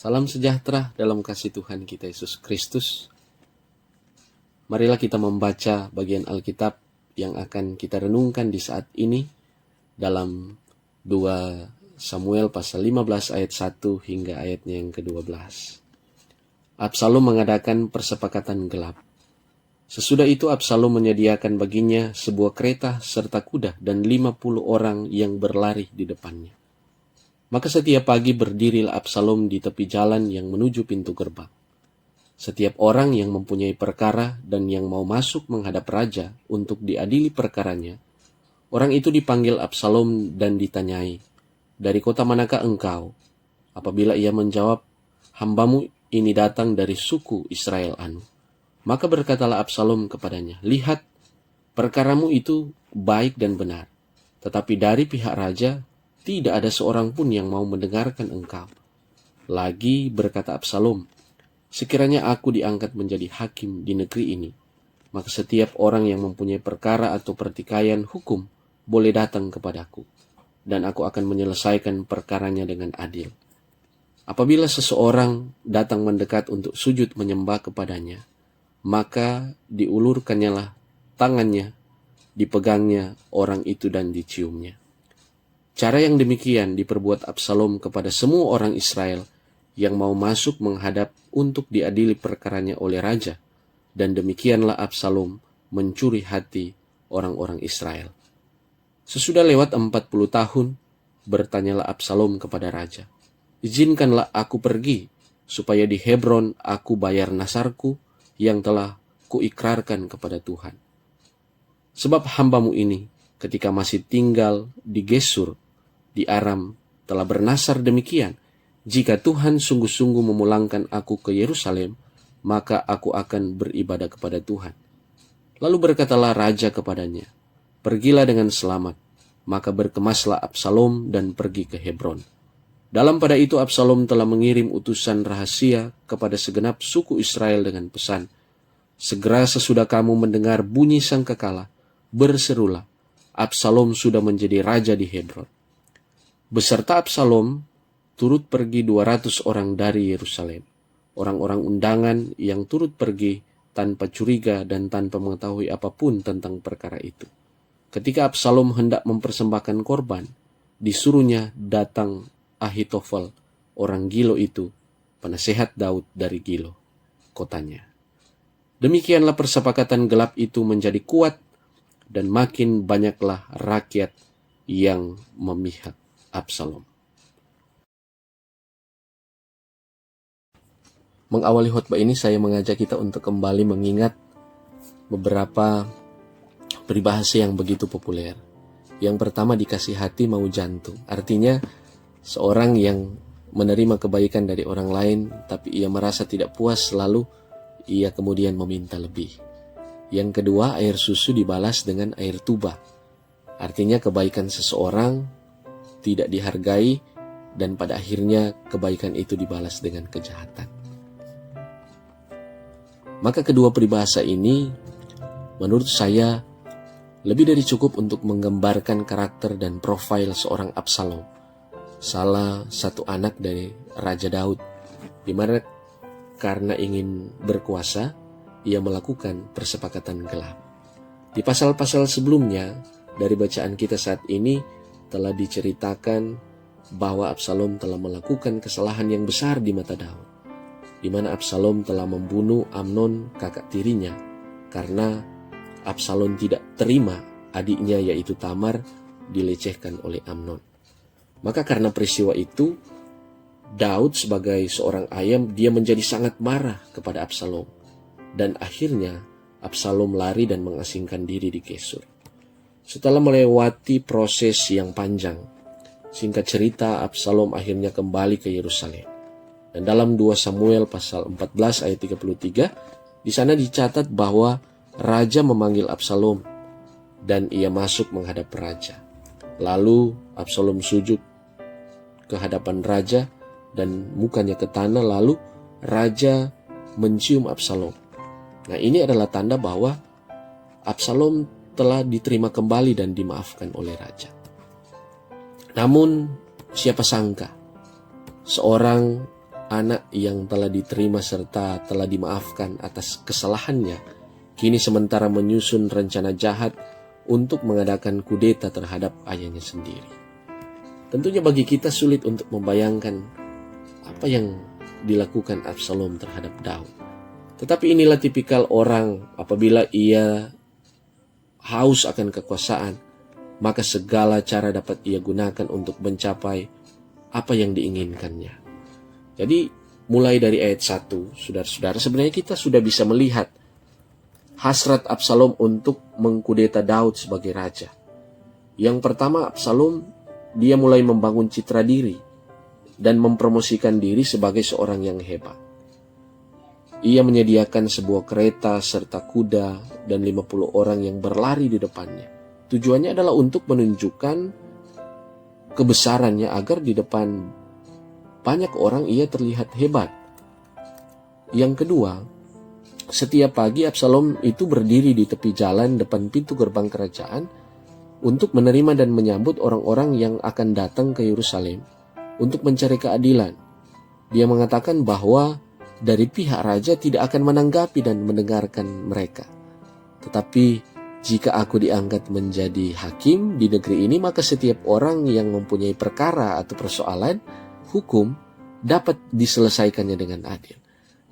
Salam sejahtera dalam kasih Tuhan kita Yesus Kristus. Marilah kita membaca bagian Alkitab yang akan kita renungkan di saat ini dalam 2 Samuel pasal 15 ayat 1 hingga ayatnya yang ke-12. Absalom mengadakan persepakatan gelap. Sesudah itu Absalom menyediakan baginya sebuah kereta serta kuda dan 50 orang yang berlari di depannya. Maka setiap pagi berdirilah Absalom di tepi jalan yang menuju pintu gerbang. Setiap orang yang mempunyai perkara dan yang mau masuk menghadap raja untuk diadili perkaranya, orang itu dipanggil Absalom dan ditanyai, "Dari kota manakah engkau?" Apabila ia menjawab, "Hambamu ini datang dari suku Israel anu." Maka berkatalah Absalom kepadanya, "Lihat, perkaramu itu baik dan benar, tetapi dari pihak raja tidak ada seorang pun yang mau mendengarkan engkau." Lagi berkata Absalom, "Sekiranya aku diangkat menjadi hakim di negeri ini, maka setiap orang yang mempunyai perkara atau pertikaian hukum boleh datang kepadaku, dan aku akan menyelesaikan perkaranya dengan adil. Apabila seseorang datang mendekat untuk sujud menyembah kepadanya, maka diulurkannyalah tangannya, dipegangnya orang itu dan diciumnya." Cara yang demikian diperbuat Absalom kepada semua orang Israel yang mau masuk menghadap untuk diadili perkaranya oleh raja, dan demikianlah Absalom mencuri hati orang-orang Israel. Sesudah lewat 40 tahun, bertanyalah Absalom kepada raja, "Izinkanlah aku pergi, supaya di Hebron aku bayar nasarku yang telah kuikrarkan kepada Tuhan. Sebab hambamu ini, ketika masih tinggal di Gesur, di Aram, telah bernasar demikian, jika Tuhan sungguh-sungguh memulangkan aku ke Yerusalem, maka aku akan beribadah kepada Tuhan." Lalu berkatalah raja kepadanya, "Pergilah dengan selamat." Maka berkemaslah Absalom dan pergi ke Hebron. Dalam pada itu Absalom telah mengirim utusan rahasia kepada segenap suku Israel dengan pesan, "Segera sesudah kamu mendengar bunyi sangkakala, berserulah, Absalom sudah menjadi raja di Hebron." Beserta Absalom turut pergi 200 orang dari Yerusalem. Orang-orang undangan yang turut pergi tanpa curiga dan tanpa mengetahui apapun tentang perkara itu. Ketika Absalom hendak mempersembahkan korban, disuruhnya datang Ahitofel, orang Gilo itu, penasehat Daud dari Gilo, kotanya. Demikianlah persepakatan gelap itu menjadi kuat, dan makin banyaklah rakyat yang memihak Absalom. Mengawali khotbah ini saya mengajak kita untuk kembali mengingat beberapa peribahasa yang begitu populer. Yang pertama, dikasih hati mau jantung. Artinya seorang yang menerima kebaikan dari orang lain tapi ia merasa tidak puas, lalu ia kemudian meminta lebih. Yang kedua, air susu dibalas dengan air tuba. Artinya kebaikan seseorang tidak dihargai dan pada akhirnya kebaikan itu dibalas dengan kejahatan. Maka kedua peribahasa ini menurut saya lebih dari cukup untuk menggambarkan karakter dan profil seorang Absalom, salah satu anak dari Raja Daud, di mana karena ingin berkuasa, ia melakukan persepakatan gelap. Di pasal-pasal sebelumnya dari bacaan kita saat ini telah diceritakan bahwa Absalom telah melakukan kesalahan yang besar di mata Daud, di mana Absalom telah membunuh Amnon kakak tirinya karena Absalom tidak terima adiknya yaitu Tamar dilecehkan oleh Amnon. Maka karena peristiwa itu, Daud sebagai seorang ayah, dia menjadi sangat marah kepada Absalom, dan akhirnya Absalom lari dan mengasingkan diri di Gesur. Setelah melewati proses yang panjang, singkat cerita Absalom akhirnya kembali ke Yerusalem. Dan dalam 2 Samuel pasal 14 ayat 33, di sana dicatat bahwa raja memanggil Absalom dan ia masuk menghadap raja. Lalu Absalom sujud ke hadapan raja dan mukanya ke tanah, lalu raja mencium Absalom. Nah, ini adalah tanda bahwa Absalom telah diterima kembali dan dimaafkan oleh raja. Namun siapa sangka seorang anak yang telah diterima serta telah dimaafkan atas kesalahannya, kini sementara menyusun rencana jahat untuk mengadakan kudeta terhadap ayahnya sendiri. Tentunya bagi kita sulit untuk membayangkan apa yang dilakukan Absalom terhadap Daud. Tetapi inilah tipikal orang, apabila ia haus akan kekuasaan, maka segala cara dapat ia gunakan untuk mencapai apa yang diinginkannya. Jadi mulai dari ayat 1, saudara-saudara, sebenarnya kita sudah bisa melihat hasrat Absalom untuk mengkudeta Daud sebagai raja. Yang pertama, Absalom dia mulai membangun citra diri dan mempromosikan diri sebagai seorang yang hebat. Ia menyediakan sebuah kereta serta kuda dan 50 orang yang berlari di depannya. Tujuannya adalah untuk menunjukkan kebesarannya agar di depan banyak orang ia terlihat hebat. Yang kedua, setiap pagi Absalom itu berdiri di tepi jalan depan pintu gerbang kerajaan untuk menerima dan menyambut orang-orang yang akan datang ke Yerusalem untuk mencari keadilan. Dia mengatakan bahwa dari pihak raja tidak akan menanggapi dan mendengarkan mereka. Tetapi jika aku diangkat menjadi hakim di negeri ini, maka setiap orang yang mempunyai perkara atau persoalan hukum dapat diselesaikannya dengan adil.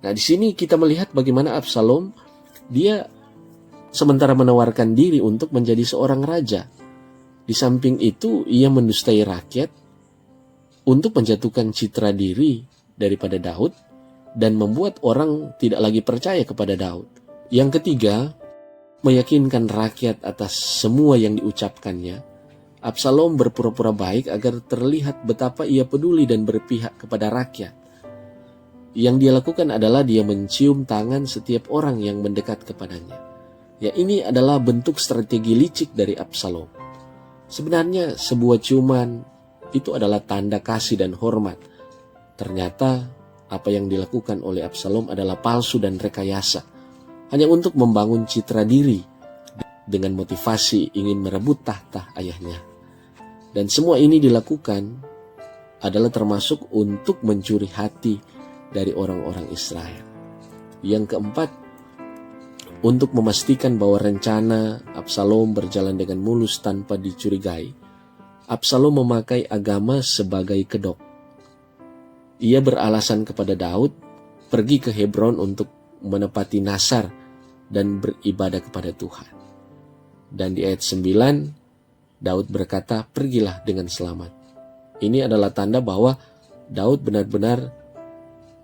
Nah, di sini kita melihat bagaimana Absalom dia sementara menawarkan diri untuk menjadi seorang raja. Di samping itu ia mendustai rakyat untuk menjatuhkan citra diri daripada Daud dan membuat orang tidak lagi percaya kepada Daud. Yang ketiga, meyakinkan rakyat atas semua yang diucapkannya. Absalom berpura-pura baik agar terlihat betapa ia peduli dan berpihak kepada rakyat. Yang dia lakukan adalah dia mencium tangan setiap orang yang mendekat kepadanya. Ya, ini adalah bentuk strategi licik dari Absalom. Sebenarnya sebuah ciuman itu adalah tanda kasih dan hormat. Ternyata apa yang dilakukan oleh Absalom adalah palsu dan rekayasa, hanya untuk membangun citra diri dengan motivasi ingin merebut tahta ayahnya. Dan semua ini dilakukan adalah termasuk untuk mencuri hati dari orang-orang Israel. Yang keempat, untuk memastikan bahwa rencana Absalom berjalan dengan mulus tanpa dicurigai, Absalom memakai agama sebagai kedok. Ia beralasan kepada Daud pergi ke Hebron untuk menepati nasar dan beribadah kepada Tuhan. Dan di ayat 9, Daud berkata, "Pergilah dengan selamat." Ini adalah tanda bahwa Daud benar-benar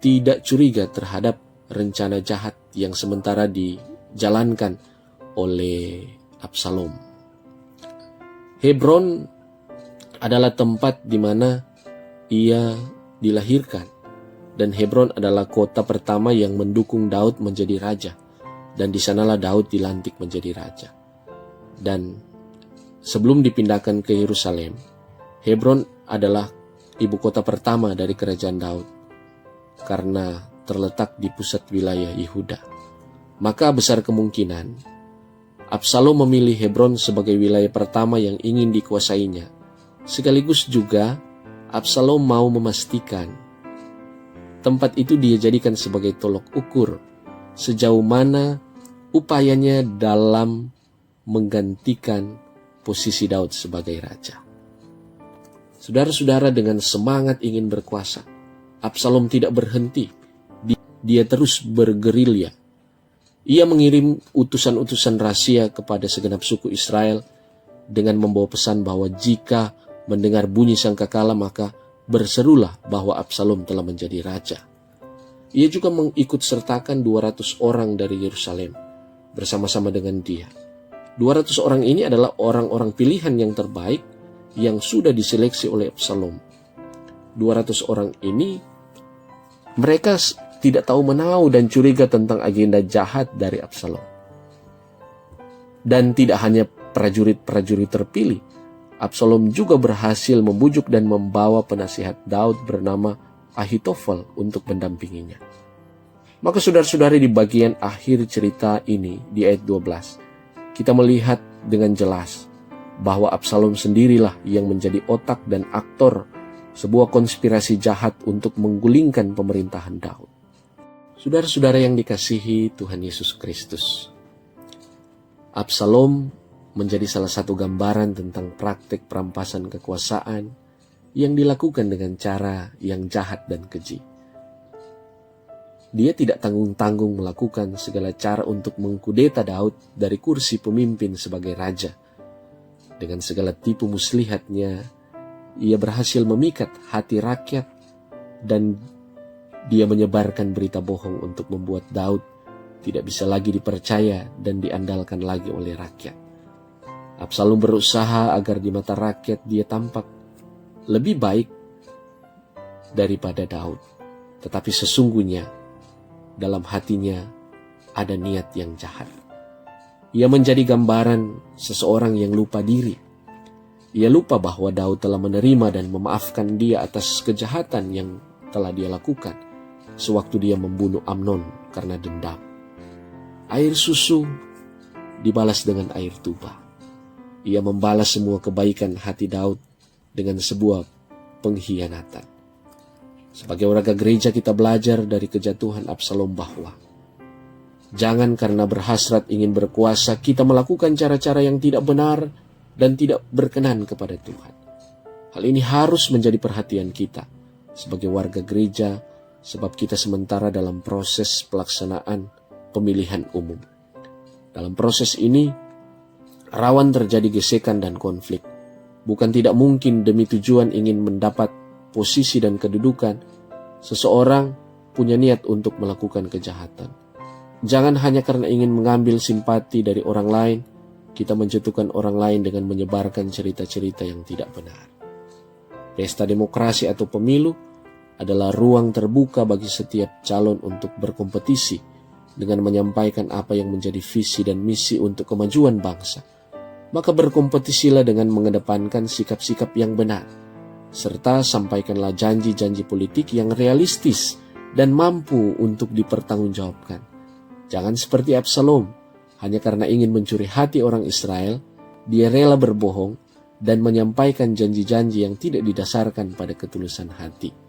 tidak curiga terhadap rencana jahat yang sementara dijalankan oleh Absalom. Hebron adalah tempat di mana ia dilahirkan, dan Hebron adalah kota pertama yang mendukung Daud menjadi raja, dan di sanalah Daud dilantik menjadi raja. Dan sebelum dipindahkan ke Yerusalem, Hebron adalah ibu kota pertama dari kerajaan Daud karena terletak di pusat wilayah Yehuda. Maka besar kemungkinan Absalom memilih Hebron sebagai wilayah pertama yang ingin dikuasainya. Sekaligus juga Absalom mau memastikan tempat itu dia jadikan sebagai tolok ukur sejauh mana upayanya dalam menggantikan posisi Daud sebagai raja. Saudara-saudara, dengan semangat ingin berkuasa, Absalom tidak berhenti. Dia terus bergerilya. Ia mengirim utusan-utusan rahasia kepada segenap suku Israel dengan membawa pesan bahwa jika mendengar bunyi sangkakala maka berserulah bahwa Absalom telah menjadi raja. Ia juga mengikut sertakan 200 orang dari Yerusalem bersama-sama dengan dia. 200 orang ini adalah orang-orang pilihan yang terbaik yang sudah diseleksi oleh Absalom. 200 orang ini mereka tidak tahu menau dan curiga tentang agenda jahat dari Absalom. Dan tidak hanya prajurit-prajurit terpilih, Absalom juga berhasil membujuk dan membawa penasihat Daud bernama Ahitofel untuk mendampinginya. Maka saudara-saudari, di bagian akhir cerita ini di ayat 12, kita melihat dengan jelas bahwa Absalom sendirilah yang menjadi otak dan aktor sebuah konspirasi jahat untuk menggulingkan pemerintahan Daud. Saudara-saudara yang dikasihi Tuhan Yesus Kristus, Absalom menjadi salah satu gambaran tentang praktik perampasan kekuasaan yang dilakukan dengan cara yang jahat dan keji. Dia tidak tanggung-tanggung melakukan segala cara untuk mengkudeta Daud dari kursi pemimpin sebagai raja. Dengan segala tipu muslihatnya, ia berhasil memikat hati rakyat dan dia menyebarkan berita bohong untuk membuat Daud tidak bisa lagi dipercaya dan diandalkan lagi oleh rakyat. Absalom berusaha agar di mata rakyat dia tampak lebih baik daripada Daud. Tetapi sesungguhnya dalam hatinya ada niat yang jahat. Ia menjadi gambaran seseorang yang lupa diri. Ia lupa bahwa Daud telah menerima dan memaafkan dia atas kejahatan yang telah dia lakukan sewaktu dia membunuh Amnon karena dendam. Air susu dibalas dengan air tuba. Ia membalas semua kebaikan hati Daud dengan sebuah pengkhianatan. Sebagai warga gereja kita belajar dari kejatuhan Absalom bahwa jangan karena berhasrat ingin berkuasa kita melakukan cara-cara yang tidak benar dan tidak berkenan kepada Tuhan. Hal ini harus menjadi perhatian kita sebagai warga gereja sebab kita sementara dalam proses pelaksanaan pemilihan umum. Dalam proses ini rawan terjadi gesekan dan konflik. Bukan tidak mungkin demi tujuan ingin mendapat posisi dan kedudukan, seseorang punya niat untuk melakukan kejahatan. Jangan hanya karena ingin mengambil simpati dari orang lain, kita menjatuhkan orang lain dengan menyebarkan cerita-cerita yang tidak benar. Pesta demokrasi atau pemilu adalah ruang terbuka bagi setiap calon untuk berkompetisi dengan menyampaikan apa yang menjadi visi dan misi untuk kemajuan bangsa. Maka berkompetisilah dengan mengedepankan sikap-sikap yang benar, serta sampaikanlah janji-janji politik yang realistis dan mampu untuk dipertanggungjawabkan. Jangan seperti Absalom, hanya karena ingin mencuri hati orang Israel, dia rela berbohong dan menyampaikan janji-janji yang tidak didasarkan pada ketulusan hati.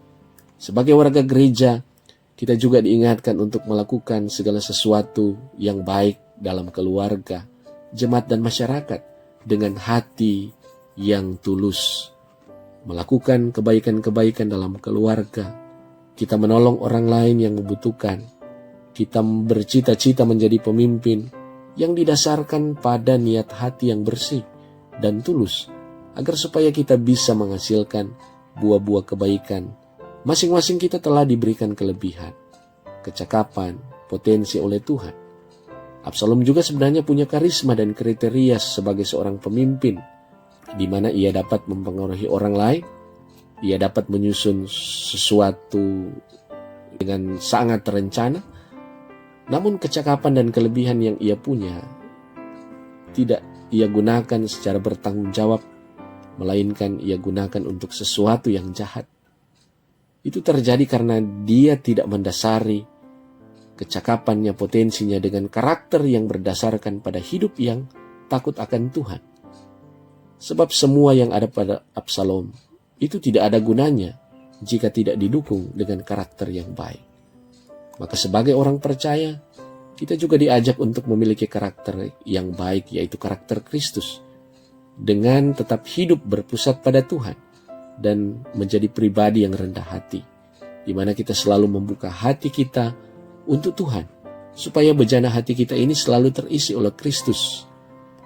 Sebagai warga gereja, kita juga diingatkan untuk melakukan segala sesuatu yang baik dalam keluarga, jemaat dan masyarakat dengan hati yang tulus. Melakukan kebaikan-kebaikan dalam keluarga, kita menolong orang lain yang membutuhkan, kita bercita-cita menjadi pemimpin yang didasarkan pada niat hati yang bersih dan tulus, agar supaya kita bisa menghasilkan buah-buah kebaikan. Masing-masing kita telah diberikan kelebihan, kecakapan, potensi oleh Tuhan. Absalom juga sebenarnya punya karisma dan kriteria sebagai seorang pemimpin, di mana ia dapat mempengaruhi orang lain, ia dapat menyusun sesuatu dengan sangat terencana, namun kecakapan dan kelebihan yang ia punya tidak ia gunakan secara bertanggung jawab, melainkan ia gunakan untuk sesuatu yang jahat. Itu terjadi karena dia tidak mendasari kecakapannya, potensinya dengan karakter yang berdasarkan pada hidup yang takut akan Tuhan. Sebab semua yang ada pada Absalom itu tidak ada gunanya jika tidak didukung dengan karakter yang baik. Maka sebagai orang percaya, kita juga diajak untuk memiliki karakter yang baik, yaitu karakter Kristus, dengan tetap hidup berpusat pada Tuhan dan menjadi pribadi yang rendah hati, di mana kita selalu membuka hati kita untuk Tuhan, supaya bejana hati kita ini selalu terisi oleh Kristus,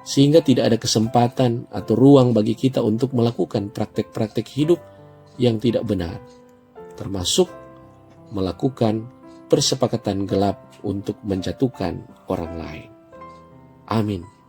sehingga tidak ada kesempatan atau ruang bagi kita untuk melakukan praktek-praktek hidup yang tidak benar, termasuk melakukan persepakatan gelap untuk menjatuhkan orang lain. Amin.